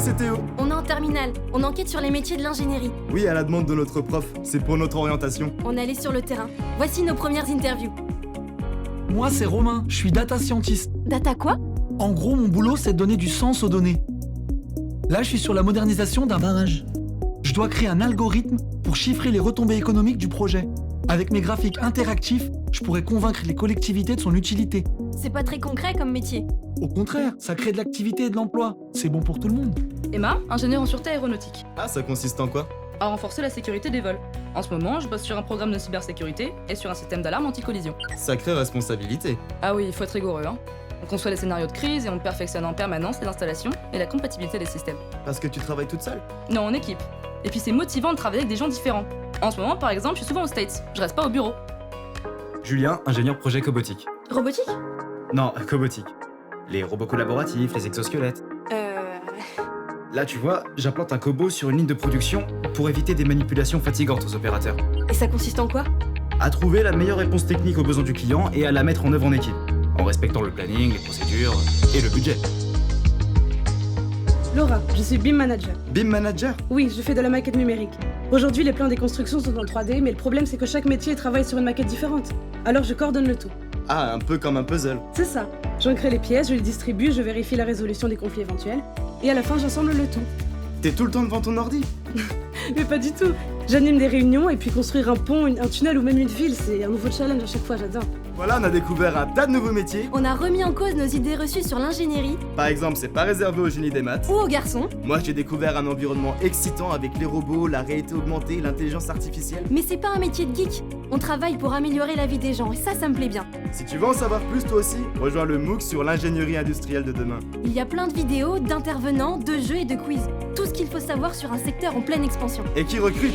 c'est Théo. On est en terminale, on enquête sur les métiers de l'ingénierie. Oui, à la demande de notre prof, c'est pour notre orientation. On est allé sur le terrain. Voici nos premières interviews. Moi, c'est Romain, je suis data scientist. Data quoi? En gros, mon boulot, c'est de donner du sens aux données. Là, je suis sur la modernisation d'un barrage. Je dois créer un algorithme pour chiffrer les retombées économiques du projet. Avec mes graphiques interactifs, je pourrais convaincre les collectivités de son utilité. C'est pas très concret comme métier. Au contraire, ça crée de l'activité et de l'emploi. C'est bon pour tout le monde. Emma, ingénieure en sûreté aéronautique. Ah, ça consiste en quoi? À renforcer la sécurité des vols. En ce moment, je bosse sur un programme de cybersécurité et sur un système d'alarme anti-collision. Sacrée responsabilité. Ah oui, il faut être rigoureux, hein. On conçoit les scénarios de crise et on perfectionne en permanence les installations et la compatibilité des systèmes. Parce que tu travailles toute seule? Non, en équipe. Et puis c'est motivant de travailler avec des gens différents. En ce moment, par exemple, je suis souvent aux States. Je reste pas au bureau. Julien, ingénieur projet cobotique. Robotique? Non, cobotique. Les robots collaboratifs, les exosquelettes. Là, tu vois, j'implante un cobot sur une ligne de production pour éviter des manipulations fatigantes aux opérateurs. Et ça consiste en quoi? À trouver la meilleure réponse technique aux besoins du client et à la mettre en œuvre en équipe, en respectant le planning, les procédures et le budget. Laura, je suis BIM Manager. BIM Manager? Oui, je fais de la maquette numérique. Aujourd'hui, les plans des constructions sont en 3D, mais le problème c'est que chaque métier travaille sur une maquette différente. Alors je coordonne le tout. Ah, un peu comme un puzzle. C'est ça. J'en crée les pièces, je les distribue, je vérifie la résolution des conflits éventuels, et à la fin j'assemble le tout. T'es tout le temps devant ton ordi? Mais pas du tout. J'anime des réunions et puis construire un pont, un tunnel ou même une ville, c'est un nouveau challenge à chaque fois, j'adore. Voilà, on a découvert un tas de nouveaux métiers. On a remis en cause nos idées reçues sur l'ingénierie Par exemple, c'est pas réservé au génie des maths. ou aux garçons. Moi, j'ai découvert un environnement excitant avec les robots, la réalité augmentée, l'intelligence artificielle. Mais c'est pas un métier de geek. On travaille pour améliorer la vie des gens et ça me plaît bien. Si tu veux en savoir plus toi aussi, rejoins le MOOC sur l'ingénierie industrielle de demain. Il y a plein de vidéos, d'intervenants, de jeux et de quiz. Tout ce qu'il faut savoir sur un secteur en pleine expansion. Et qui recrute?